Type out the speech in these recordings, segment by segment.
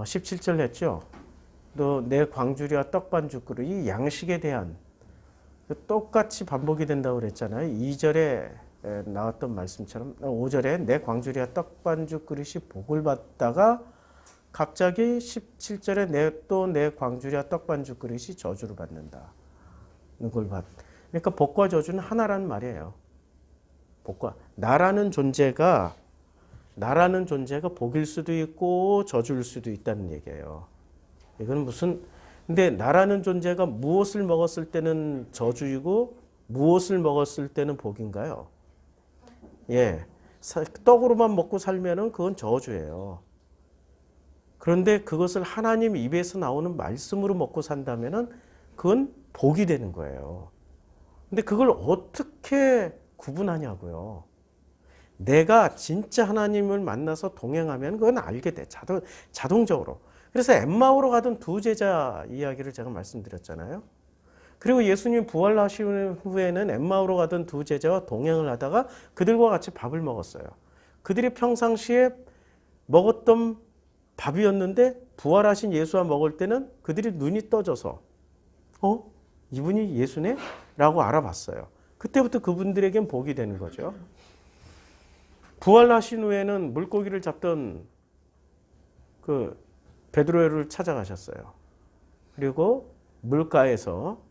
17절 했죠. 또 내 광주리와 떡반죽 그릇이 양식에 대한 똑같이 반복이 된다고 그랬잖아요. 2절에 나왔던 말씀처럼 5절에 내 광주리와 떡반죽 그릇이 복을 받다가 갑자기 17절에 또 내 광주리와 떡반죽 그릇이 저주를 받는다. 그러니까 복과 저주는 하나라는 말이에요. 복과 나라는 존재가 복일 수도 있고 저주일 수도 있다는 얘기예요. 이건 근데 나라는 존재가 무엇을 먹었을 때는 저주이고 무엇을 먹었을 때는 복인가요? 예. 떡으로만 먹고 살면은 그건 저주예요. 그런데 그것을 하나님 입에서 나오는 말씀으로 먹고 산다면은 그건 복이 되는 거예요. 근데 그걸 어떻게 구분하냐고요. 내가 진짜 하나님을 만나서 동행하면 그건 알게 돼. 자동적으로. 그래서 엠마오로 가던 두 제자 이야기를 제가 말씀드렸잖아요. 그리고 예수님 부활하신 후에는 엠마오로 가던 두 제자와 동행을 하다가 그들과 같이 밥을 먹었어요. 그들이 평상시에 먹었던 밥이었는데 부활하신 예수와 먹을 때는 그들이 눈이 떠져서 이분이 예수네? 라고 알아봤어요. 그때부터 그분들에겐 복이 되는 거죠. 부활하신 후에는 물고기를 잡던 그 베드로를 찾아가셨어요. 그리고 물가에서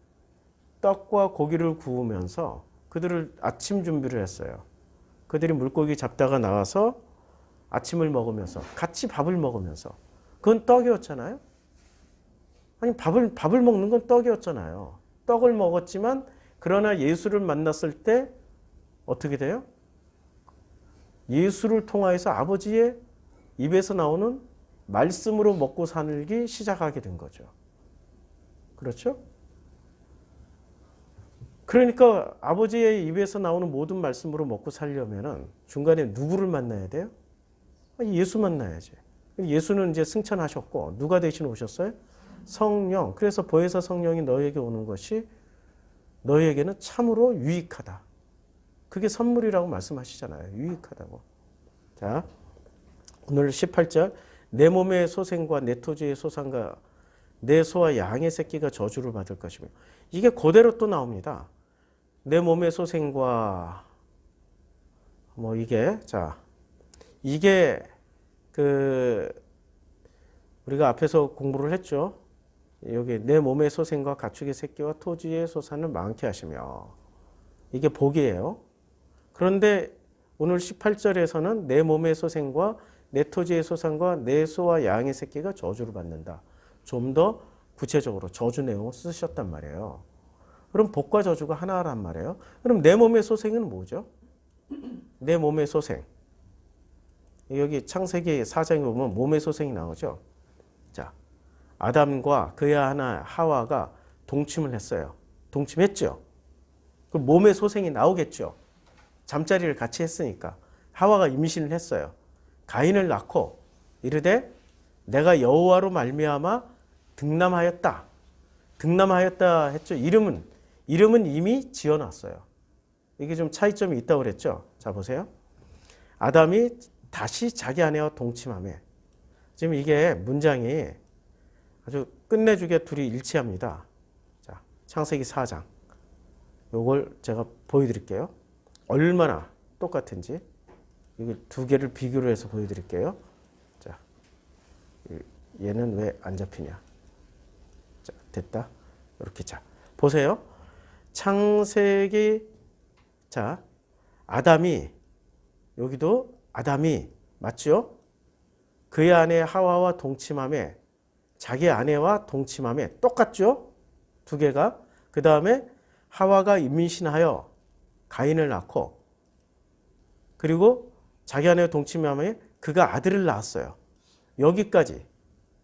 떡과 고기를 구우면서 그들을 아침 준비를 했어요. 그들이 물고기 잡다가 나와서 아침을 먹으면서 같이 밥을 먹으면서 그건 떡이었잖아요. 아니 밥을 먹는 건 떡이었잖아요. 떡을 먹었지만 그러나 예수를 만났을 때 어떻게 돼요? 예수를 통하여서 아버지의 입에서 나오는 말씀으로 먹고 살기 시작하게 된 거죠. 그렇죠? 그러니까 아버지의 입에서 나오는 모든 말씀으로 먹고 살려면은 중간에 누구를 만나야 돼요? 예수 만나야지. 예수는 이제 승천하셨고 누가 대신 오셨어요? 성령. 그래서 보혜사 성령이 너에게 오는 것이 너에게는 참으로 유익하다. 그게 선물이라고 말씀하시잖아요. 유익하다고. 자, 오늘 18절. 내 몸의 소생과 내 토지의 소산과 내 소와 양의 새끼가 저주를 받을 것이며. 이게 그대로 또 나옵니다. 내 몸의 소생과 이게 우리가 앞에서 공부를 했죠. 여기 내 몸의 소생과 가축의 새끼와 토지의 소산을 많게 하시며. 이게 복이에요. 그런데 오늘 18절에서는 내 몸의 소생과 내 토지의 소산과 내 소와 양의 새끼가 저주를 받는다. 좀 더 구체적으로 저주 내용을 쓰셨단 말이에요. 그럼 복과 저주가 하나란 말이에요. 그럼 내 몸의 소생은 뭐죠? 내 몸의 소생. 여기 창세기 4장에 보면 몸의 소생이 나오죠. 자, 아담과 그의 하나 하와가 동침을 했어요. 동침했죠. 그럼 몸의 소생이 나오겠죠. 잠자리를 같이 했으니까. 하와가 임신을 했어요. 가인을 낳고 이르되 내가 여호와로 말미암아 등남하였다. 등남하였다 했죠. 이름은 이미 지어놨어요. 이게 좀 차이점이 있다고 그랬죠. 자, 보세요. 아담이 다시 자기 아내와 동침하며. 지금 이게 문장이 아주 끝내주게 둘이 일치합니다. 자, 창세기 4장. 요걸 제가 보여드릴게요. 얼마나 똑같은지. 이거 두 개를 비교를 해서 보여드릴게요. 자, 얘는 왜 안 잡히냐. 자, 됐다. 이렇게. 자, 보세요. 창세기, 자, 여기도 아담이, 맞죠? 그의 아내 하와와 동침함에, 자기 아내와 동침함에 똑같죠? 두 개가. 그 다음에 하와가 임신하여 가인을 낳고, 그리고 자기 아내와 동침함에 그가 아들을 낳았어요. 여기까지.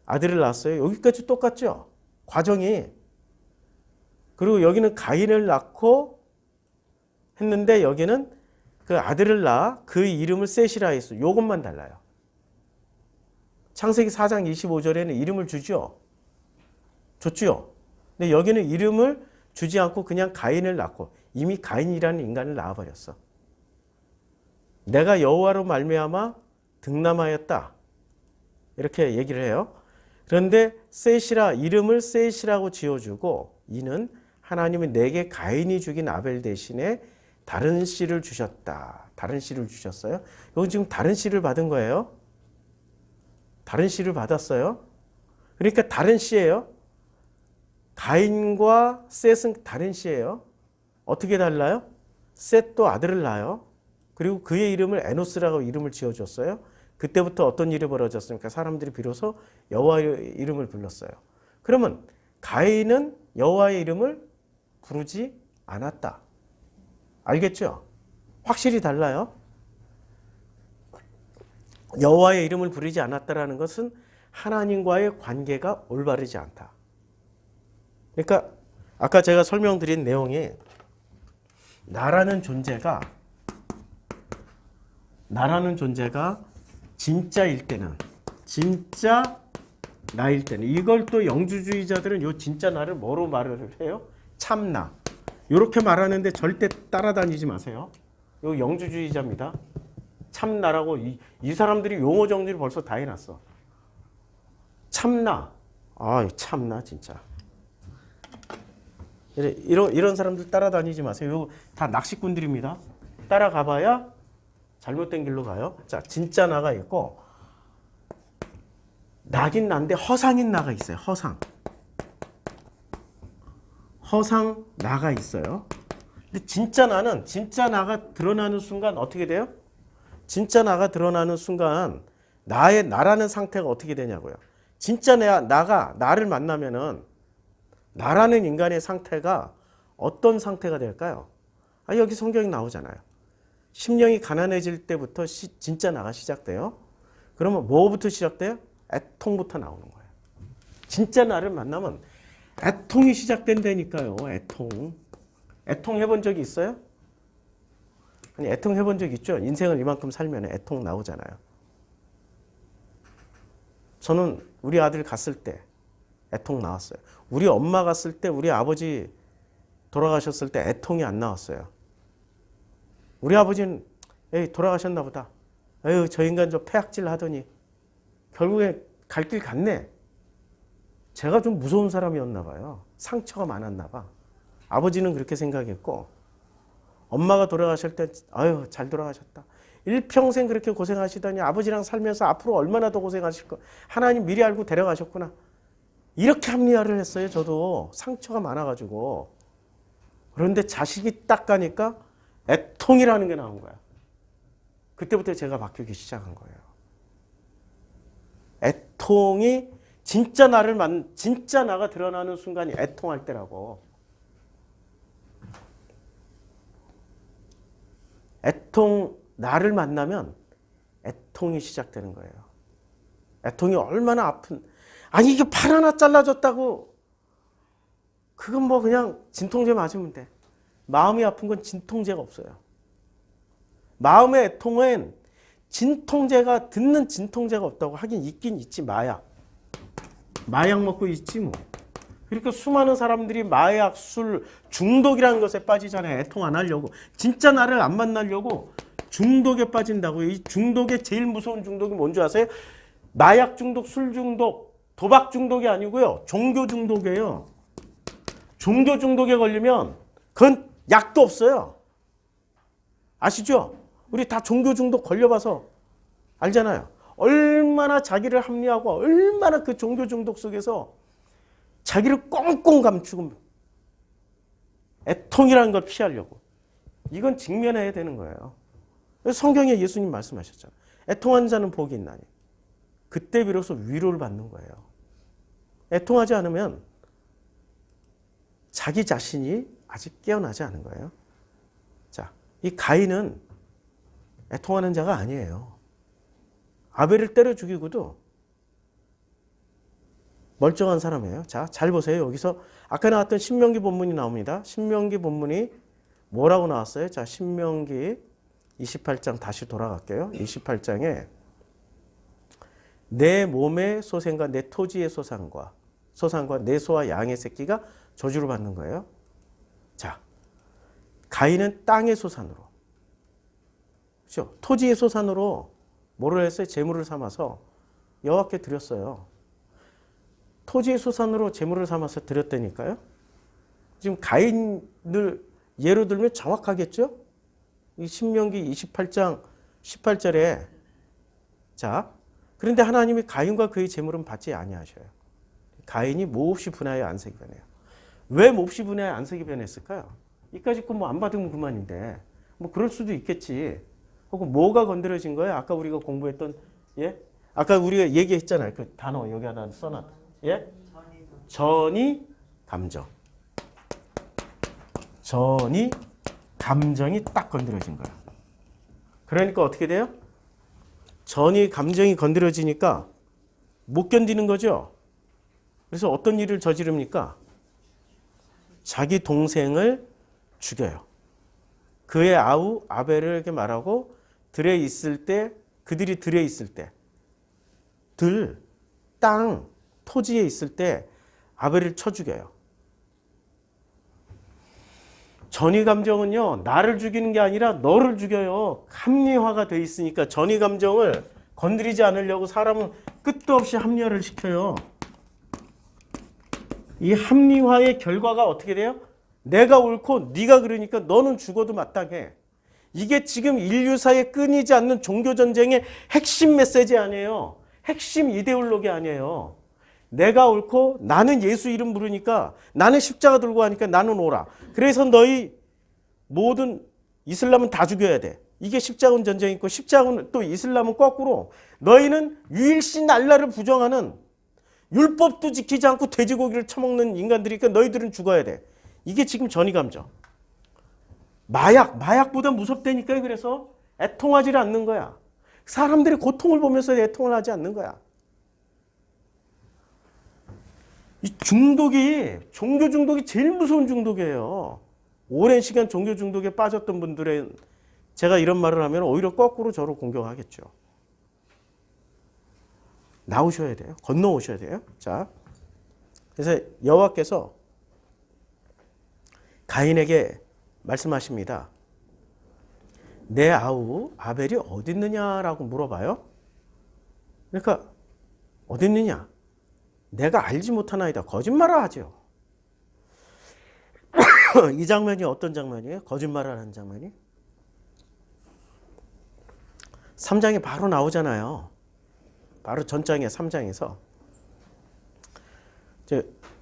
아들을 낳았어요. 여기까지 똑같죠? 과정이. 그리고 여기는 가인을 낳고 했는데 여기는 그 아들을 낳아 그 이름을 셋이라 했어요. 요것만 달라요. 창세기 4장 25절에는 이름을 주죠. 줬죠. 근데 여기는 이름을 주지 않고 그냥 가인을 낳고 이미 가인이라는 인간을 낳아버렸어. 내가 여호와로 말미암아 등남하였다. 이렇게 얘기를 해요. 그런데 셋이라 이름을 셋이라고 지어주고 이는 하나님이 내게 가인이 죽인 아벨 대신에 다른 씨를 주셨다. 다른 씨를 주셨어요. 이건 지금 다른 씨를 받은 거예요. 다른 씨를 받았어요. 그러니까 다른 씨예요. 가인과 셋은 다른 씨예요. 어떻게 달라요? 셋도 아들을 낳아요. 그리고 그의 이름을 에노스라고 이름을 지어줬어요. 그때부터 어떤 일이 벌어졌습니까? 사람들이 비로소 여호와의 이름을 불렀어요. 그러면 가인은 여호와의 이름을 부르지 않았다. 알겠죠? 확실히 달라요. 여호와의 이름을 부르지 않았다라는 것은 하나님과의 관계가 올바르지 않다. 그러니까 아까 제가 설명드린 내용이 나라는 존재가 진짜일 때는, 진짜 나일 때는, 이걸 또 영주주의자들은 요 진짜 나를 뭐로 말을 해요? 참나. 이렇게 말하는데 절대 따라다니지 마세요. 요 영주주의자입니다. 참나라고 이 사람들이 용어 정리를 벌써 다 해놨어. 참나. 아, 참나 진짜. 이런 사람들 따라다니지 마세요. 이거 다 낚시꾼들입니다. 따라가봐야 잘못된 길로 가요. 자, 진짜 나가 있고 나긴 난데 허상인 나가 있어요. 허상 나가 있어요. 근데 진짜 나가 드러나는 순간 어떻게 돼요? 진짜 나가 드러나는 순간 나라는 상태가 어떻게 되냐고요. 진짜 나가 나를 만나면은 나라는 인간의 상태가 어떤 상태가 될까요? 여기 성경이 나오잖아요. 심령이 가난해질 때부터 진짜 나가 시작돼요. 그러면 뭐부터 시작돼요? 애통부터 나오는 거예요. 진짜 나를 만나면 애통이 시작된다니까요. 애통 해본 적이 있어요? 아니, 애통 해본 적 있죠? 인생을 이만큼 살면 애통 나오잖아요. 저는 우리 아들 갔을 때 애통 나왔어요. 우리 엄마 갔을 때, 우리 아버지 돌아가셨을 때 애통이 안 나왔어요. 우리 아버지는 에이, 돌아가셨나 보다. 에휴, 저 인간 저 폐악질 하더니 결국에 갈 길 갔네. 제가 좀 무서운 사람이었나 봐요. 상처가 많았나 봐. 아버지는 그렇게 생각했고 엄마가 돌아가실 때 아유, 잘 돌아가셨다. 일평생 그렇게 고생하시더니 아버지랑 살면서 앞으로 얼마나 더 고생하실 거. 하나님 미리 알고 데려가셨구나. 이렇게 합리화를 했어요. 저도 상처가 많아가지고. 그런데 자식이 딱 가니까 애통이라는 게 나온 거야. 그때부터 제가 바뀌기 시작한 거예요. 애통이 진짜 나가 드러나는 순간이 애통할 때라고. 나를 만나면 애통이 시작되는 거예요. 애통이 얼마나 아픈. 아니, 이게 팔 하나 잘라졌다고. 그건 뭐 그냥 진통제 맞으면 돼. 마음이 아픈 건 진통제가 없어요. 마음의 애통은 진통제가, 듣는 진통제가 없다고. 하긴 있긴 있지, 마약. 마약 먹고 있지 뭐. 그러니까 수많은 사람들이 마약, 술, 중독이라는 것에 빠지잖아요. 애통 안 하려고. 진짜 나를 안 만나려고 중독에 빠진다고. 이 중독의 제일 무서운 중독이 뭔지 아세요? 마약 중독, 술 중독, 도박 중독이 아니고요. 종교 중독이에요. 종교 중독에 걸리면 그건 약도 없어요. 아시죠? 우리 다 종교 중독 걸려봐서 알잖아요. 얼마나 자기를 합리화하고 얼마나 그 종교 중독 속에서 자기를 꽁꽁 감추고 애통이라는 걸 피하려고. 이건 직면해야 되는 거예요. 성경에 예수님 말씀하셨잖아요. 애통하는 자는 복이 있나니. 그때 비로소 위로를 받는 거예요. 애통하지 않으면 자기 자신이 아직 깨어나지 않은 거예요. 자, 이 가인은 애통하는 자가 아니에요. 아벨을 때려 죽이고도 멀쩡한 사람이에요. 자, 잘 보세요. 여기서 아까 나왔던 신명기 본문이 나옵니다. 신명기 본문이 뭐라고 나왔어요? 자, 신명기 28장 다시 돌아갈게요. 28장에 내 몸의 소생과 내 토지의 소산과 내 소와 양의 새끼가 저주를 받는 거예요. 자, 가인은 땅의 소산으로, 그렇죠? 토지의 소산으로 뭐를 했어요? 제물을 삼아서 여호와께 드렸어요. 토지의 소산으로 재물을 삼아서 드렸다니까요. 지금 가인을 예로 들면 정확하겠죠? 이 신명기 28장 18절에 자, 그런데 하나님이 가인과 그의 재물은 받지 아니하셔요. 가인이 몹시 분하여 안색이 변해요. 왜 몹시 분하여 안색이 변했을까요? 이까짓 거 뭐 안 받으면 그만인데 뭐 그럴 수도 있겠지. 혹은 뭐가 건드려진 거예요? 아까 우리가 공부했던 예? 아까 우리가 얘기했잖아요. 그 단어 여기 하나 써놨. 예? 전이 감정. 전이 감정이 딱 건드려진 거야. 그러니까 어떻게 돼요? 전이 감정이 건드려지니까 못 견디는 거죠. 그래서 어떤 일을 저지릅니까? 자기 동생을 죽여요. 그의 아우 아벨을 이렇게 말하고 들에 있을 때 그들이 들에 있을 때 땅, 토지에 있을 때 아벨을 쳐 죽여요. 전이 감정은요, 나를 죽이는 게 아니라 너를 죽여요. 합리화가 돼 있으니까 전이 감정을 건드리지 않으려고 사람은 끝도 없이 합리화를 시켜요. 이 합리화의 결과가 어떻게 돼요? 내가 옳고 네가 그러니까 너는 죽어도 마땅해. 이게 지금 인류사에 끊이지 않는 종교전쟁의 핵심 메시지 아니에요. 핵심 이데올로기 아니에요. 내가 옳고 나는 예수 이름 부르니까 나는 십자가 들고 하니까 나는 오라. 그래서 너희 모든 이슬람은 다 죽여야 돼. 이게 십자군 전쟁이 있고 십자군 또 이슬람은 거꾸로 너희는 유일신 알라를 부정하는 율법도 지키지 않고 돼지고기를 처먹는 인간들이니까 너희들은 죽어야 돼. 이게 지금 전이감정. 마약보다 무섭다니까요. 그래서 애통하지를 않는 거야. 사람들이 고통을 보면서 애통을 하지 않는 거야. 이 중독이 종교 중독이 제일 무서운 중독이에요. 오랜 시간 종교 중독에 빠졌던 분들의 제가 이런 말을 하면 오히려 거꾸로 저를 공격하겠죠. 나오셔야 돼요. 건너오셔야 돼요. 자, 그래서 여호와께서 가인에게 말씀하십니다. 내 아우 아벨이 어디 있느냐라고 물어봐요. 그러니까 어디 있느냐? 내가 알지 못하나이다. 거짓말을 하죠. 이 장면이 어떤 장면이에요? 거짓말을 하는 장면이? 3장에 바로 나오잖아요. 바로 전장에 3장에서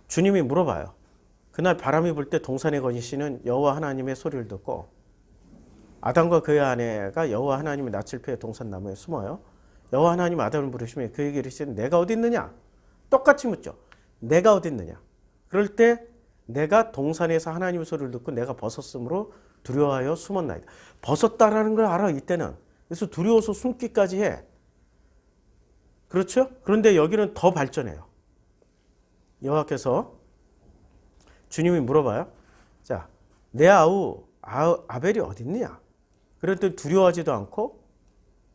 주님이 물어봐요. 그날 바람이 불 때 동산에 거니시는 여호와 하나님의 소리를 듣고 아담과 그의 아내가 여호와 하나님의 낯을 피해 동산 나무에 숨어요. 여호와 하나님 아담을 부르시며 그에게 이르시되 내가 어디 있느냐? 똑같이 묻죠. 내가 어디 있느냐? 그럴 때 내가 동산에서 하나님의 소리를 듣고 내가 벗었으므로 두려워하여 숨었나이다. 벗었다라는 걸 알아 이때는. 그래서 두려워서 숨기까지 해. 그렇죠? 그런데 여기는 더 발전해요. 여호와께서 주님이 물어봐요. 자, 내 아우 아벨이 어디 있느냐? 그럴 때 두려워하지도 않고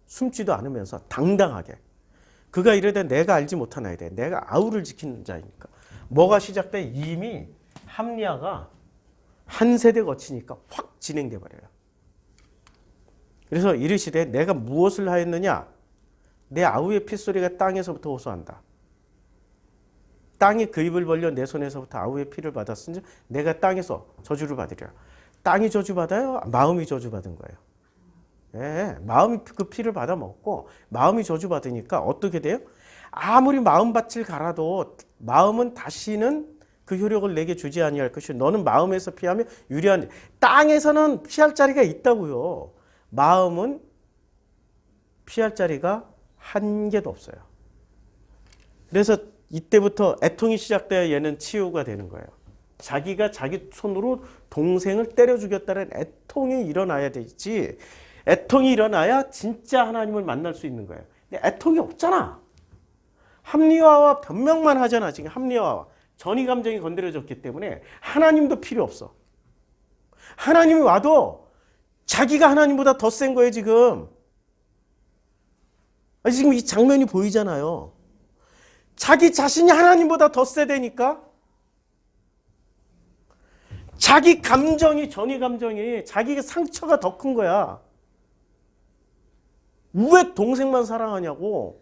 숨지도 않으면서 당당하게 그가 이르되 내가 알지 못하나이다. 내가 아우를 지키는 자이니까. 뭐가 시작돼? 이미 합리화가 한 세대 거치니까 확 진행돼 버려요. 그래서 이르시되 내가 무엇을 하였느냐? 내 아우의 핏소리가 땅에서부터 호소한다. 땅이 그 입을 벌려 내 손에서부터 아우의 피를 받았으니 내가 땅에서 저주를 받으리라. 땅이 저주받아요? 마음이 저주받은 거예요. 네, 마음이 그 피를 받아 먹고 마음이 저주받으니까 어떻게 돼요? 아무리 마음밭을 갈아도 마음은 다시는 그 효력을 내게 주지 아니할 것이요 너는 마음에서 피하면 유리한 땅에서는 피할 자리가 있다고요. 마음은 피할 자리가 한 개도 없어요. 그래서 이때부터 애통이 시작돼야 얘는 치유가 되는 거예요. 자기가 자기 손으로 동생을 때려 죽였다는 애통이 일어나야 되지. 애통이 일어나야 진짜 하나님을 만날 수 있는 거예요. 근데 애통이 없잖아. 합리화와 변명만 하잖아. 지금 합리화와 전이 감정이 건드려졌기 때문에 하나님도 필요 없어. 하나님이 와도 자기가 하나님보다 더 센 거예요 지금. 지금 이 장면이 보이잖아요. 자기 자신이 하나님보다 더 세대니까 자기 감정이 전이 감정이 자기가 상처가 더 큰 거야. 왜 동생만 사랑하냐고.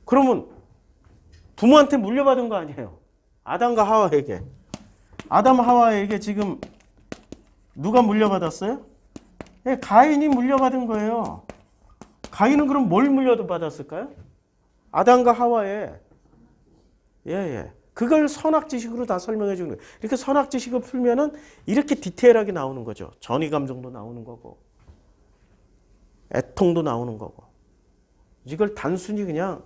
그러면 부모한테 물려받은 거 아니에요. 아담과 하와에게. 아담 하와에게 지금 누가 물려받았어요? 예, 가인이 물려받은 거예요. 가인은 그럼 뭘 물려받았을까요? 아담과 하와에. 예. 그걸 선악지식으로 다 설명해 주는 거예요. 이렇게 선악지식을 풀면은 이렇게 디테일하게 나오는 거죠. 전이감정도 나오는 거고, 애통도 나오는 거고. 이걸 단순히 그냥,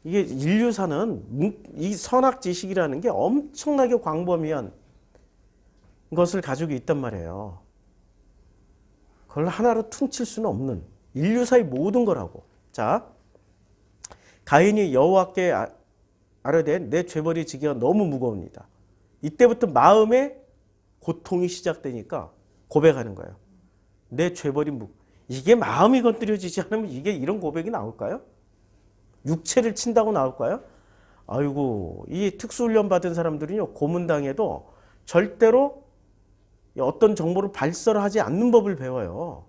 이게 인류사는 이 선악지식이라는 게 엄청나게 광범위한 것을 가지고 있단 말이에요. 그걸 하나로 퉁칠 수는 없는 인류사의 모든 거라고. 자, 가인이 여호와께 아뢰되 내 죄벌이 지기가 너무 무거웁니다. 이때부터 마음의 고통이 시작되니까 고백하는 거예요. 내 죄벌이 이게 마음이 건드려지지 않으면 이게 이런 고백이 나올까요? 육체를 친다고 나올까요? 아이고, 이 특수훈련 받은 사람들은요, 고문당해도 절대로 어떤 정보를 발설하지 않는 법을 배워요.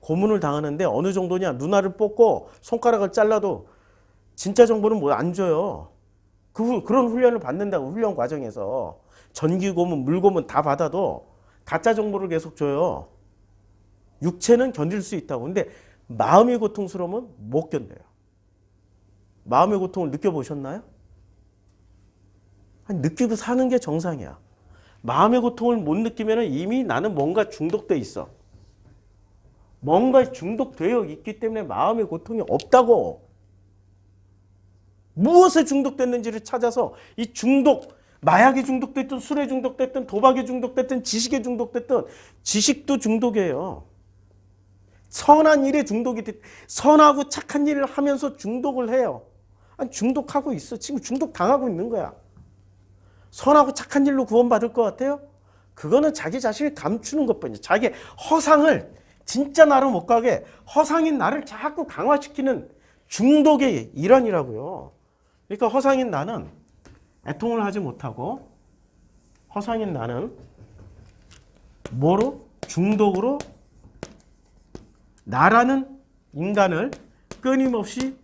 고문을 당하는데 어느 정도냐, 누나를 뽑고 손가락을 잘라도 진짜 정보는 뭐 안 줘요. 그런 훈련을 받는다고, 훈련 과정에서. 전기고문, 물고문 다 받아도 가짜 정보를 계속 줘요. 육체는 견딜 수 있다고. 근데 마음이 고통스러우면 못 견뎌요. 마음의 고통을 느껴보셨나요? 느끼고 사는 게 정상이야. 마음의 고통을 못 느끼면 이미 나는 뭔가 중독돼 있어. 뭔가 중독되어 있기 때문에 마음의 고통이 없다고. 무엇에 중독됐는지를 찾아서 이 중독, 마약에 중독됐든 술에 중독됐든 도박에 중독됐든 지식에 중독됐든, 지식도 중독이에요. 선한 일에 중독이 됐, 선하고 착한 일을 하면서 중독을 해요. 아니, 중독하고 있어. 지금 중독 당하고 있는 거야. 선하고 착한 일로 구원받을 것 같아요? 그거는 자기 자신을 감추는 것뿐이죠. 자기 허상을 진짜 나로 못 가게 허상인 나를 자꾸 강화시키는 중독의 일환이라고요. 그러니까 허상인 나는 애통을 하지 못하고, 허상인 나는 뭐로? 중독으로 나라는 인간을 끊임없이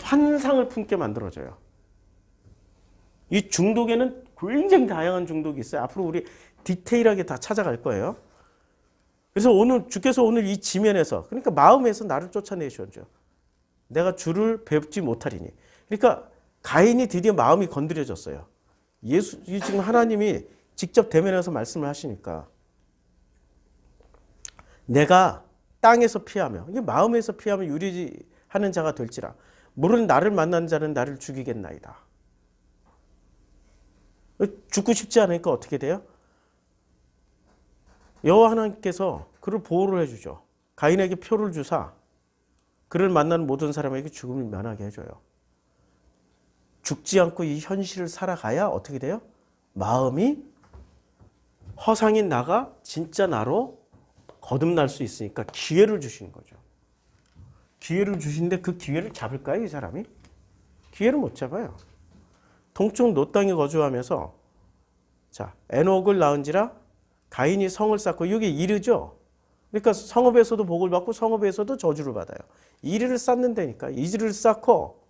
환상을 품게 만들어줘요. 이 중독에는 굉장히 다양한 중독이 있어요. 앞으로 우리 디테일하게 다 찾아갈 거예요. 그래서 주께서 오늘 이 지면에서, 그러니까 마음에서 나를 쫓아내셔죠. 내가 주를 뵙지 못하리니. 그러니까 가인이 드디어 마음이 건드려졌어요. 지금 하나님이 직접 대면해서 말씀을 하시니까, 내가 땅에서 피하며, 이게 마음에서 피하며 유리하는 자가 될지라. 물은 나를 만난 자는 나를 죽이겠나이다. 죽고 싶지 않으니까 어떻게 돼요? 여호와 하나님께서 그를 보호를 해주죠. 가인에게 표를 주사 그를 만나는 모든 사람에게 죽음을 면하게 해줘요. 죽지 않고 이 현실을 살아가야 어떻게 돼요? 마음이 허상인 나가 진짜 나로 거듭날 수 있으니까 기회를 주시는 거죠. 기회를 주시는데 그 기회를 잡을까요, 이 사람이? 기회를 못 잡아요. 동쪽 롯 땅에 거주하면서, 자, 에녹을 낳은지라 가인이 성을 쌓고, 이게 이르죠. 그러니까 성읍에서도 복을 받고 성읍에서도 저주를 받아요. 이르를 쌓는다니까. 이르를 쌓고,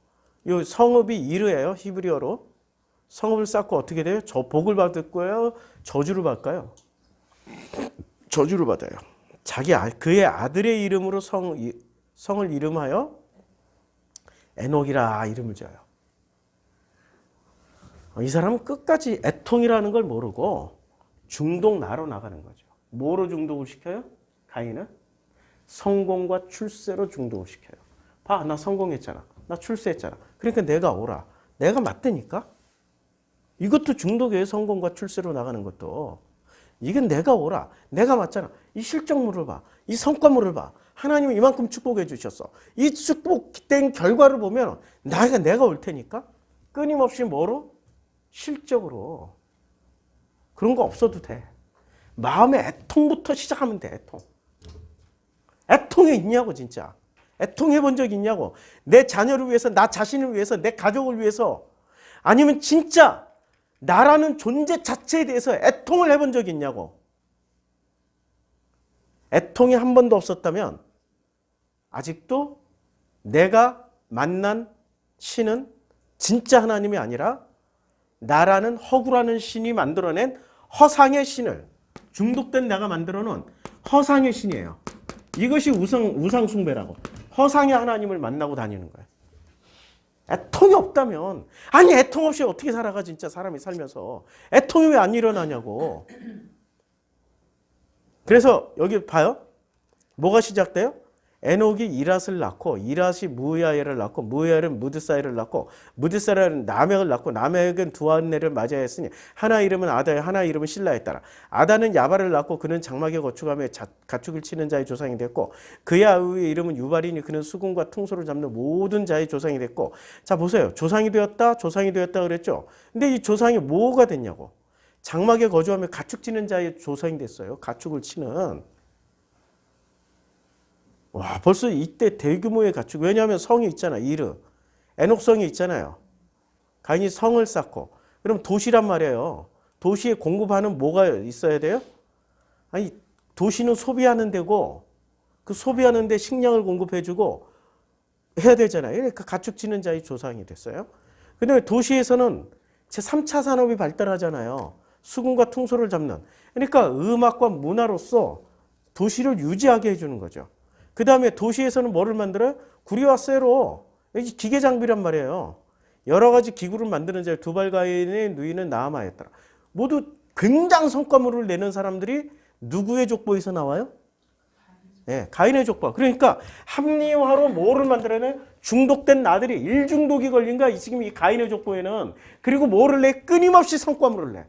이 성읍이 이르예요, 히브리어로. 성읍을 쌓고 어떻게 돼요? 복을 받을 거예요, 저주를 받을까요? 저주를 받아요. 그의 아들의 이름으로 성을 이름하여 에녹이라 이름을 지어요. 이 사람은 끝까지 애통이라는 걸 모르고 중독 나로 나가는 거죠. 뭐로 중독을 시켜요? 가인은 성공과 출세로 중독을 시켜요. 봐, 나 성공했잖아. 나 출세했잖아. 그러니까 내가 오라. 내가 맞다니까? 이것도 중독이에요. 성공과 출세로 나가는 것도. 이건 내가 오라. 내가 맞잖아. 이 실적물을 봐. 이 성과물을 봐. 하나님이 이만큼 축복해 주셨어. 이 축복된 결과를 보면 내가 올 테니까 끊임없이 뭐로? 실적으로. 그런 거 없어도 돼. 마음의 애통부터 시작하면 돼. 애통. 애통이 있냐고 진짜. 애통해 본 적 있냐고. 내 자녀를 위해서, 나 자신을 위해서, 내 가족을 위해서, 아니면 진짜 나라는 존재 자체에 대해서 애통을 해본 적이 있냐고. 애통이 한 번도 없었다면 아직도 내가 만난 신은 진짜 하나님이 아니라 나라는 허구라는 신이 만들어낸 허상의 신을, 중독된 내가 만들어 놓은 허상의 신이에요. 이것이 우상 숭배라고. 허상의 하나님을 만나고 다니는 거예요. 애통이 없다면, 아니 애통 없이 어떻게 살아가 진짜 사람이 살면서. 애통이 왜 안 일어나냐고. 그래서 여기 봐요. 뭐가 시작돼요? 에녹이 이랏을 낳고, 이랏이 무야엘을 낳고, 무야엘은 무드사엘을 낳고, 무드사엘은 라멕을 낳고, 라멕은 두 아내를 맞이하였으니 하나 이름은 아다요, 하나 이름은 실라였더라. 아다는 야발을 낳고 그는 장막에 거축하며 가축을 치는 자의 조상이 됐고, 그의 아우의 이름은 유발이니 그는 수금과 퉁소를 잡는 모든 자의 조상이 됐고. 자 보세요. 조상이 되었다 그랬죠. 근데 이 조상이 뭐가 됐냐고. 장막에 거주하며 가축 치는 자의 조상이 됐어요. 가축을 치는. 와, 벌써 이때 대규모의 가축. 왜냐하면 성이 있잖아. 이르. 에녹성이 있잖아요. 가인이 성을 쌓고. 그럼 도시란 말이에요. 도시에 공급하는 뭐가 있어야 돼요? 아니, 도시는 소비하는 데고, 그 소비하는 데 식량을 공급해주고 해야 되잖아요. 그러니까 가축 치는 자의 조상이 됐어요. 그 다음에 도시에서는 제3차 산업이 발달하잖아요. 수금과 퉁소를 잡는. 그러니까 음악과 문화로서 도시를 유지하게 해주는 거죠. 그 다음에 도시에서는 뭐를 만들어요? 구리와 쇠로. 기계 장비란 말이에요. 여러 가지 기구를 만드는 자 두발가인의 누이는 나아마였더라. 모두 굉장한 성과물을 내는 사람들이 누구의 족보에서 나와요? 네, 가인의 족보. 그러니까 합리화로 뭐를 만들어내? 중독된 나들이 일중독이 걸린가? 지금 이 가인의 족보에는. 그리고 뭐를 내? 끊임없이 성과물을 내.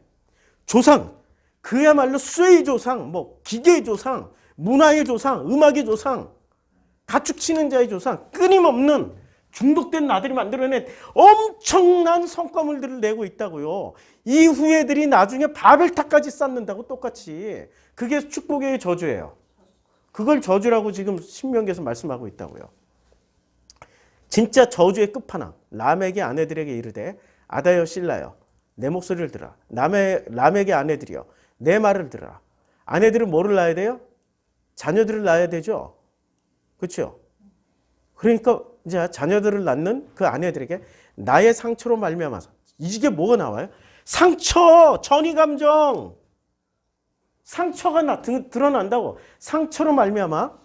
조상. 그야말로 쇠의 조상, 뭐 기계의 조상, 문화의 조상, 음악의 조상, 가축 치는 자의 조상, 끊임없는 중독된 나들이 만들어낸 엄청난 성과물들을 내고 있다고요. 이 후예들이 나중에 바벨탑까지 쌓는다고 똑같이. 그게 축복의 저주예요. 그걸 저주라고 지금 신명기에서 말씀하고 있다고요. 진짜 저주의 끝판왕. 라멕의 아내들에게 이르되 아다여 실라여 내 목소리를 들으라. 라멕의 아내들이여 내 말을 들으라. 아내들은 뭐를 낳아야 돼요? 자녀들을 낳아야 되죠. 그렇죠? 그러니까 이제 자녀들을 낳는 그 아내들에게 나의 상처로 말미암아서. 이게 뭐가 나와요? 상처, 전이 감정. 상처가 드러난다고. 상처로 말미암아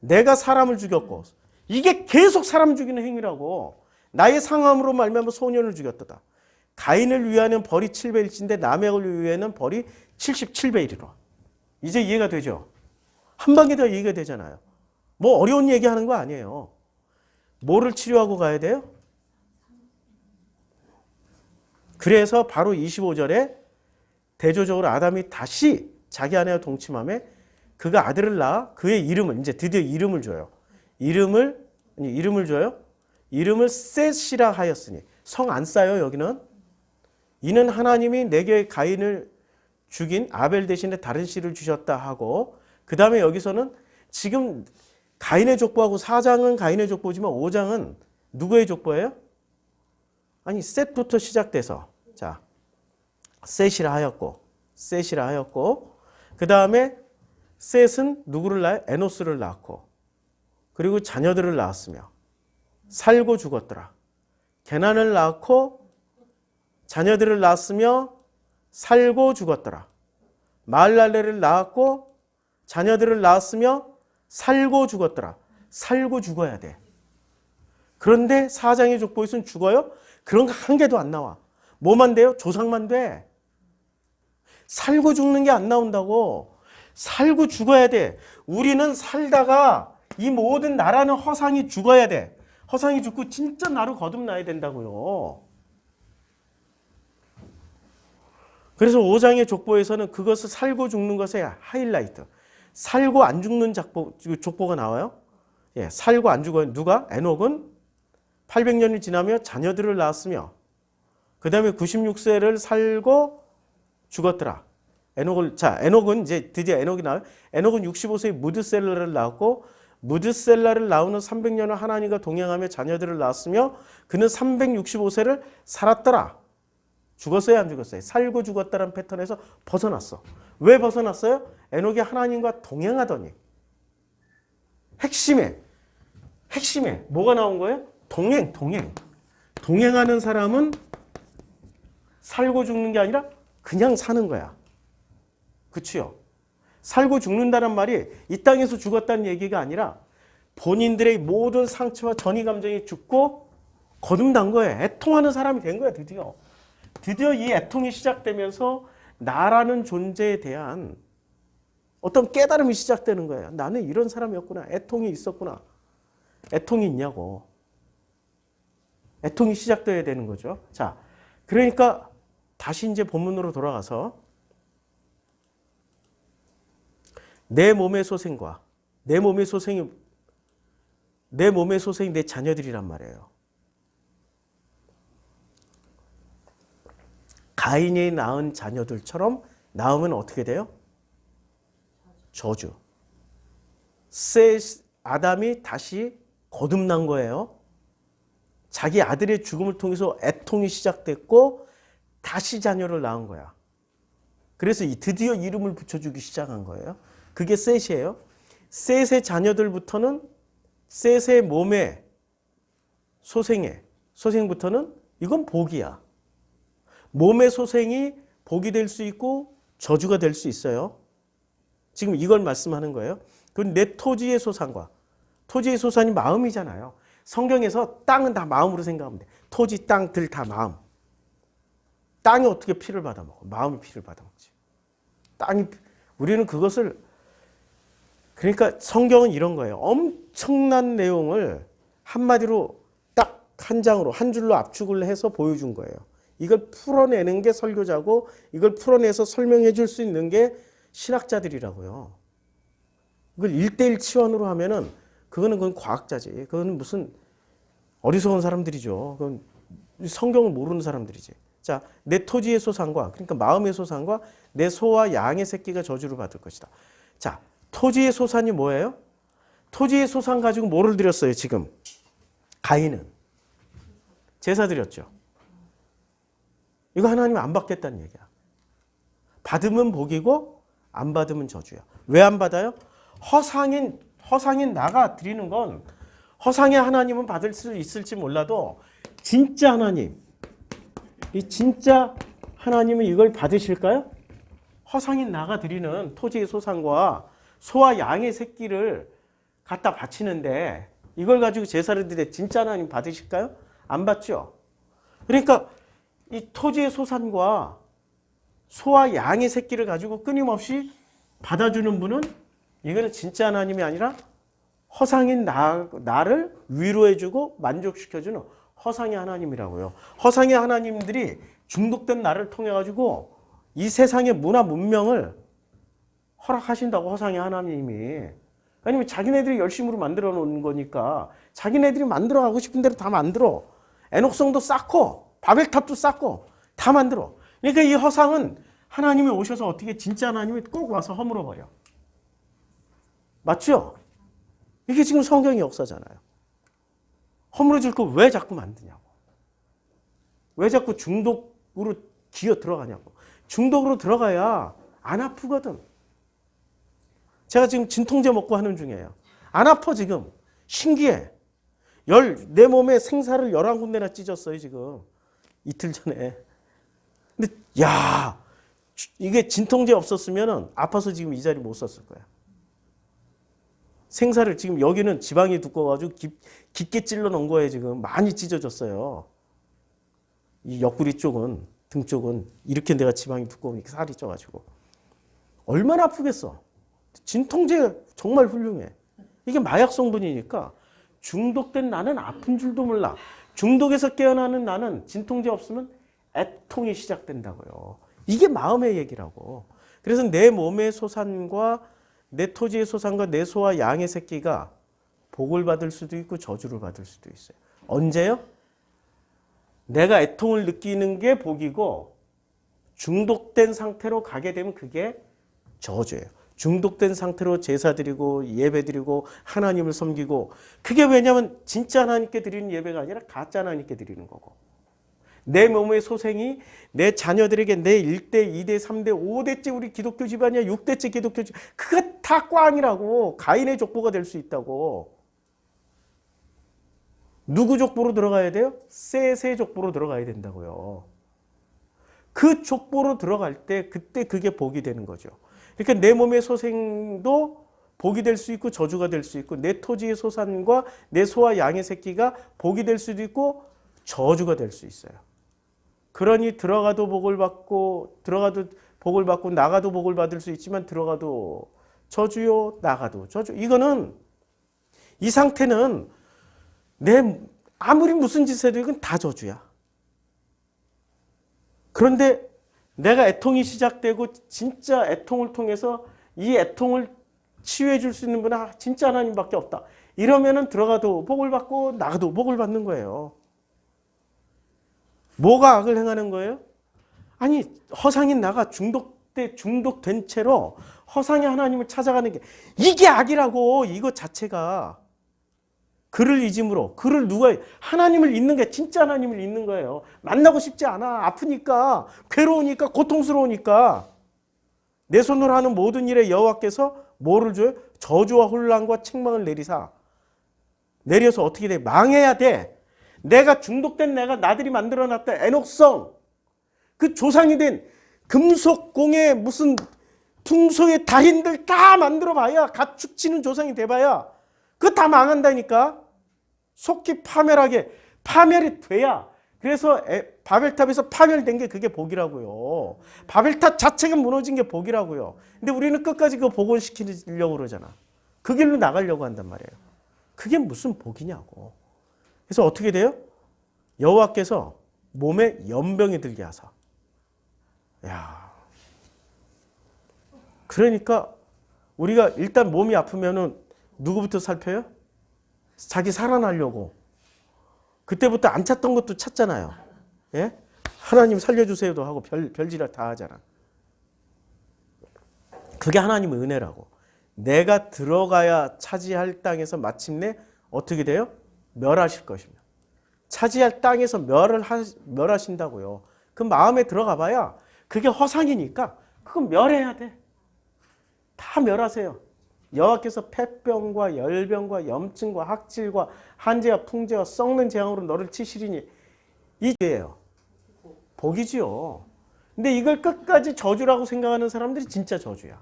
내가 사람을 죽였고. 이게 계속 사람 죽이는 행위라고. 나의 상함으로 말미암아 소년을 죽였다. 가인을 위하는 벌이 7배일진데 라멕을 위하는 벌이 77배이리라. 이제 이해가 되죠? 한 방에 다 이해가 되잖아요. 뭐 어려운 얘기하는 거 아니에요. 뭐를 치료하고 가야 돼요? 그래서 바로 25절에 대조적으로 아담이 다시 자기 아내와 동침함에 그가 아들을 낳아 그의 이름을 이제 드디어 이름을 줘요. 이름을 줘요. 이름을 셋이라 하였으니. 성 안 쌓여 여기는. 이는 하나님이 내게 가인을 죽인 아벨 대신에 다른 씨를 주셨다 하고, 그 다음에 여기서는 지금 가인의 족보하고 4장은 가인의 족보지만 5장은 누구의 족보예요? 아니 셋부터 시작돼서 자 셋이라 하였고 그 다음에 셋은 누구를 낳아요? 에노스를 낳고 그리고 자녀들을 낳았으며 살고 죽었더라. 게난을 낳고 자녀들을 낳았으며 살고 죽었더라. 마할랄레를 낳았고 자녀들을 낳았으며 살고 죽었더라. 살고 죽어야 돼. 그런데 4장의 족보에서는 죽어요? 그런 거 한 개도 안 나와. 뭐만 돼요? 조상만 돼. 살고 죽는 게 안 나온다고. 살고 죽어야 돼. 우리는 살다가 이 모든 나라는 허상이 죽어야 돼. 허상이 죽고 진짜 나로 거듭나야 된다고요. 그래서 5장의 족보에서는 그것을 살고 죽는 것의 하이라이트. 살고 안 죽는 족보가 나와요. 예, 살고 안 죽어요. 누가? 에녹은 800년이 지나며 자녀들을 낳았으며 그 다음에 96세를 살고 죽었더라. 에녹은 이제 드디어 에녹이 나와요. 에녹은 65세에 무드셀라를 낳았고 무드셀라를 낳은 후 300년을 하나님과 동행하며 자녀들을 낳았으며 그는 365세를 살았더라. 죽었어요? 안 죽었어요? 살고 죽었다는 패턴에서 벗어났어. 왜 벗어났어요? 에녹이 하나님과 동행하더니. 핵심에 뭐가 나온 거예요? 동행. 동행하는 사람은 살고 죽는 게 아니라 그냥 사는 거야. 그치요? 살고 죽는다는 말이 이 땅에서 죽었다는 얘기가 아니라 본인들의 모든 상처와 전이 감정이 죽고 거듭난 거예요. 애통하는 사람이 된 거야, 드디어. 드디어 이 애통이 시작되면서 나라는 존재에 대한 어떤 깨달음이 시작되는 거예요. 나는 이런 사람이었구나. 애통이 있었구나. 애통이 있냐고. 애통이 시작돼야 되는 거죠. 자, 그러니까 다시 이제 본문으로 돌아가서 내 몸의 소생과 내 몸의 소생이 내 자녀들이란 말이에요. 가인이 낳은 자녀들처럼 낳으면 어떻게 돼요? 저주. 아담이 다시 거듭난 거예요. 자기 아들의 죽음을 통해서 애통이 시작됐고 다시 자녀를 낳은 거야. 그래서 드디어 이름을 붙여주기 시작한 거예요. 그게 셋이에요. 셋의 자녀들부터는 셋의 몸에 소생부터는 이건 복이야. 몸의 소생이 복이 될 수 있고 저주가 될 수 있어요. 지금 이걸 말씀하는 거예요. 그럼 내 토지의 소산과 토지의 소산이 마음이잖아요. 성경에서 땅은 다 마음으로 생각하면 돼. 토지, 땅, 들 다 마음. 땅이 어떻게 피를 받아먹어? 마음이 피를 받아먹지. 우리는 그것을 그러니까 성경은 이런 거예요. 엄청난 내용을 한마디로 딱 한 장으로 한 줄로 압축을 해서 보여준 거예요. 이걸 풀어내는 게 설교자고 이걸 풀어내서 설명해 줄 수 있는 게 신학자들이라고요. 이걸 1:1 치환으로 하면은 그건 과학자지. 그건 무슨 어리석은 사람들이죠. 그건 성경을 모르는 사람들이지. 자, 내 토지의 소산과 그러니까 마음의 소산과 내 소와 양의 새끼가 저주를 받을 것이다. 자, 토지의 소산이 뭐예요? 토지의 소산 가지고 뭐를 드렸어요, 지금? 가인은 제사 드렸죠. 이거 하나님 안 받겠다는 얘기야. 받으면 복이고 안 받으면 저주야. 왜 안 받아요? 허상인 나가 드리는 건 허상의 하나님은 받을 수 있을지 몰라도 진짜 하나님, 이 진짜 하나님은 이걸 받으실까요? 허상인 나가 드리는 토지의 소산과 소와 양의 새끼를 갖다 바치는데 이걸 가지고 제사를 드릴 때 진짜 하나님 받으실까요? 안 받죠. 그러니까 이 토지의 소산과 소와 양의 새끼를 가지고 끊임없이 받아주는 분은 이거는 진짜 하나님이 아니라 허상인 나를 위로해주고 만족시켜주는 허상의 하나님이라고요. 허상의 하나님들이 중독된 나를 통해 가지고 이 세상의 문화 문명을 허락하신다고 허상의 하나님이. 아니면 자기네들이 열심으로 만들어 놓은 거니까 자기네들이 만들어 가고 싶은 대로 다 만들어. 에녹성도 쌓고 바벨탑도 쌓고 다 만들어. 그러니까 이 허상은 하나님이 오셔서 어떻게 진짜 하나님이 꼭 와서 허물어 버려. 맞죠? 이게 지금 성경의 역사잖아요. 허물어 줄 거 왜 자꾸 만드냐고. 왜 자꾸 중독으로 기어 들어가냐고. 중독으로 들어가야 안 아프거든. 제가 지금 진통제 먹고 하는 중이에요. 안 아파 지금. 신기해. 내 몸에 생사를 11군데나 찢었어요 지금. 이틀 전에. 근데 야 이게 진통제 없었으면 아파서 지금 이 자리 못 썼을 거야. 생사를 지금 여기는 지방이 두꺼워가지고 깊게 찔러 놓은 거예요 지금. 많이 찢어졌어요. 이 옆구리 쪽은 등 쪽은 이렇게 내가 지방이 두꺼우니까 살이 쪄가지고 얼마나 아프겠어. 진통제 정말 훌륭해. 이게 마약 성분이니까 중독된 나는 아픈 줄도 몰라. 중독에서 깨어나는 나는 진통제 없으면 애통이 시작된다고요. 이게 마음의 얘기라고. 그래서 내 몸의 소산과 내 토지의 소산과 내 소와 양의 새끼가 복을 받을 수도 있고 저주를 받을 수도 있어요. 언제요? 내가 애통을 느끼는 게 복이고 중독된 상태로 가게 되면 그게 저주예요. 중독된 상태로 제사 드리고 예배 드리고 하나님을 섬기고 그게 왜냐하면 진짜 하나님께 드리는 예배가 아니라 가짜 하나님께 드리는 거고 내 몸의 소생이 내 자녀들에게 내 1대, 2대, 3대, 5대째 우리 기독교 집안이야 6대째 기독교 집안 그거 다 꽝이라고. 가인의 족보가 될 수 있다고. 누구 족보로 들어가야 돼요? 셋의 족보로 들어가야 된다고요. 그 족보로 들어갈 때 그때 그게 복이 되는 거죠. 그러니까 내 몸의 소생도 복이 될 수 있고 저주가 될 수 있고 내 토지의 소산과 내 소와 양의 새끼가 복이 될 수도 있고 저주가 될 수 있어요. 그러니 들어가도 복을 받고 나가도 복을 받을 수 있지만 들어가도 저주요 나가도 저주. 이거는 이 상태는 내 아무리 무슨 짓을 해도 이건 다 저주야. 그런데 내가 애통이 시작되고 진짜 애통을 통해서 이 애통을 치유해 줄 수 있는 분은 진짜 하나님밖에 없다. 이러면은 들어가도 복을 받고 나가도 복을 받는 거예요. 뭐가 악을 행하는 거예요? 아니 허상인 나가 중독된 채로 허상의 하나님을 찾아가는 게 이게 악이라고. 이거 자체가 그를 잊음으로 하나님을 잊는 게 진짜 하나님을 잊는 거예요. 만나고 싶지 않아. 아프니까 괴로우니까 고통스러우니까. 내 손으로 하는 모든 일에 여호와께서 뭐를 줘요? 저주와 혼란과 책망을 내려서 어떻게 돼? 망해야 돼. 내가 중독된 나들이 만들어놨던 애녹성, 그 조상이 된 금속공예 무슨 풍소의 달인들 다 만들어봐야, 가축치는 조상이 돼봐야 그거 다 망한다니까. 속히 파멸이 돼야. 그래서 바벨탑에서 파멸된 게 그게 복이라고요. 바벨탑 자체가 무너진 게 복이라고요. 근데 우리는 끝까지 그거 복원시키려고 그러잖아. 그 길로 나가려고 한단 말이에요. 그게 무슨 복이냐고. 그래서 어떻게 돼요? 여호와께서 몸에 연병이 들게 하사. 야, 그러니까 우리가 일단 몸이 아프면은 누구부터 살펴요? 자기 살아나려고. 그때부터 안 찾던 것도 찾잖아요. 예? 하나님 살려주세요도 하고 별지랄 다 하잖아. 그게 하나님의 은혜라고. 내가 들어가야 차지할 땅에서 마침내 어떻게 돼요? 멸하실 것입니다. 차지할 땅에서 멸하신다고요. 그 마음에 들어가 봐야 그게 허상이니까 그건 멸해야 돼. 다 멸하세요. 여호와께서 폐병과 열병과 염증과 학질과 한재와 풍재와 썩는 재앙으로 너를 치시리니. 이 죄예요. 복이지요. 근데 이걸 끝까지 저주라고 생각하는 사람들이 진짜 저주야.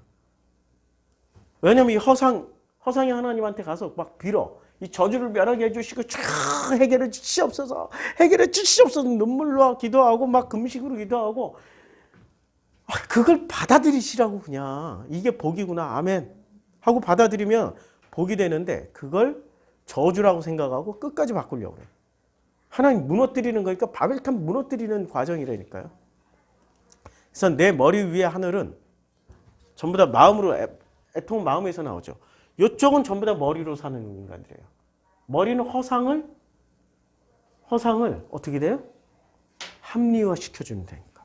왜냐면 이 허상이 하나님한테 가서 막 빌어. 이 저주를 멸하게 해주시고 촤 해결해 주시옵소서. 해결해 주시옵소서. 눈물로 기도하고 막 금식으로 기도하고. 그걸 받아들이시라고. 그냥 이게 복이구나. 아멘 하고 받아들이면 복이 되는데 그걸 저주라고 생각하고 끝까지 바꾸려고 해요. 하나님 무너뜨리는 거니까 바벨탑 무너뜨리는 과정이라니까요. 그래서 내 머리 위에 하늘은 전부 다 마음으로, 애통 마음에서 나오죠. 이쪽은 전부 다 머리로 사는 인간들이에요. 머리는 허상을 어떻게 돼요? 합리화 시켜주면 되니까.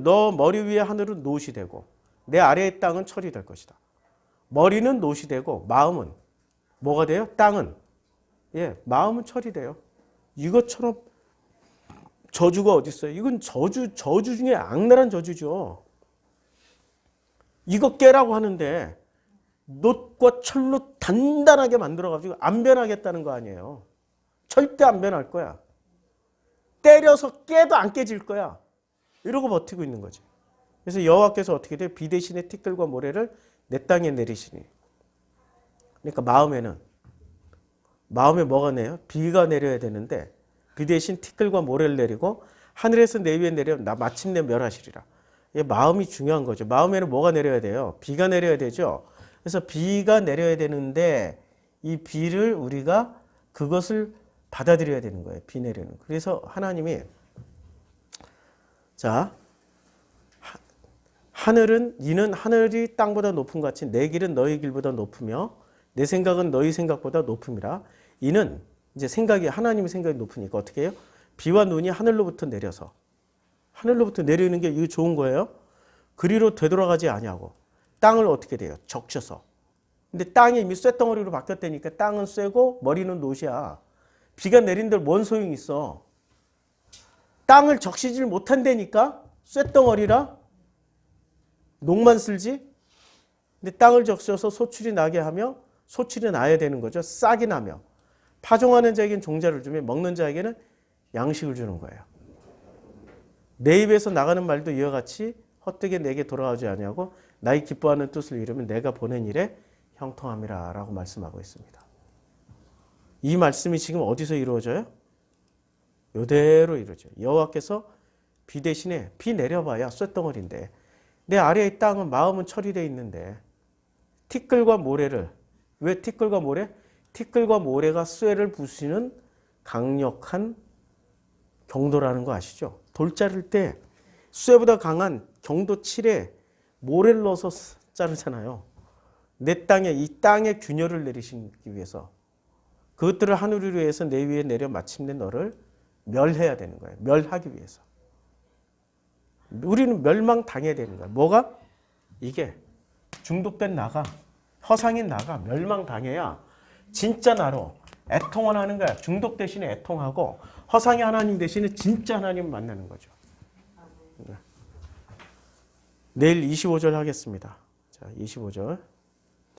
너 머리 위에 하늘은 노시 되고 내 아래의 땅은 철이 될 것이다. 머리는 노시 되고 마음은 뭐가 돼요? 땅은, 마음은 철이 돼요. 이것처럼 저주가 어디 있어요? 이건 저주 중에 악랄한 저주죠. 이거 깨라고 하는데 놋과 철로 단단하게 만들어가지고 안 변하겠다는 거 아니에요. 절대 안 변할 거야. 때려서 깨도 안 깨질 거야. 이러고 버티고 있는 거지. 그래서 여호와께서 어떻게 돼요? 비 대신에 티끌과 모래를 내 땅에 내리시니. 그러니까 마음에 뭐가 내요? 비가 내려야 되는데 비 대신 티끌과 모래를 내리고 하늘에서 내 위에 내려 나 마침내 멸하시리라. 이게 마음이 중요한 거죠. 마음에는 뭐가 내려야 돼요? 비가 내려야 되죠. 그래서 비가 내려야 되는데 이 비를 우리가 그것을 받아들여야 되는 거예요. 비 내리는. 그래서 하나님이 이는 하늘이 땅보다 높은 같이 내 길은 너희 길보다 높으며 내 생각은 너희 생각보다 높음이라. 이는 이제 하나님의 생각이 높으니까 어떻게 해요? 비와 눈이 하늘로부터 내리는 게 이거 좋은 거예요. 그리로 되돌아가지 아니하고 땅을 어떻게 돼요? 적셔서. 근데 땅이 이미 쇳덩어리로 바뀌었다니까 땅은 쇠고 머리는 노시야. 비가 내린 데를 뭔 소용이 있어. 땅을 적시질 못한다니까 쇳덩어리라 녹만 쓸지. 근데 땅을 적셔서 소출이 나게 하며 소출이 나야 되는 거죠. 싹이 나며 파종하는 자에게는 종자를 주며 먹는 자에게는 양식을 주는 거예요. 내 입에서 나가는 말도 이와 같이 헛되게 내게 돌아오지 아니하고 나의 기뻐하는 뜻을 이루면 내가 보낸 일에 형통함이라 라고 말씀하고 있습니다. 이 말씀이 지금 어디서 이루어져요? 이대로 이루어져요. 여호와께서 비 대신에 비 내려봐야 쇳덩어리인데 내 아래의 땅은 마음은 처리되어 있는데 티끌과 모래를 왜 티끌과 모래? 티끌과 모래가 쇠를 부수는 강력한 경도라는 거 아시죠? 돌 자를 때 쇠보다 강한 경도 7에 모래를 넣어서 자르잖아요. 내 땅에 이 땅에 균열을 내리시기 위해서 그것들을 하늘 위로 해서 내 위에 내려 마침내 너를 멸해야 되는 거예요. 멸하기 위해서. 우리는 멸망당해야 되는 거예요. 뭐가? 이게 중독된 나가 허상인 나가 멸망당해야 진짜 나로 애통을 하는 거야. 중독 대신에 애통하고 허상의 하나님 대신에 진짜 하나님을 만나는 거죠. 내일 25절 하겠습니다. 자, 25절.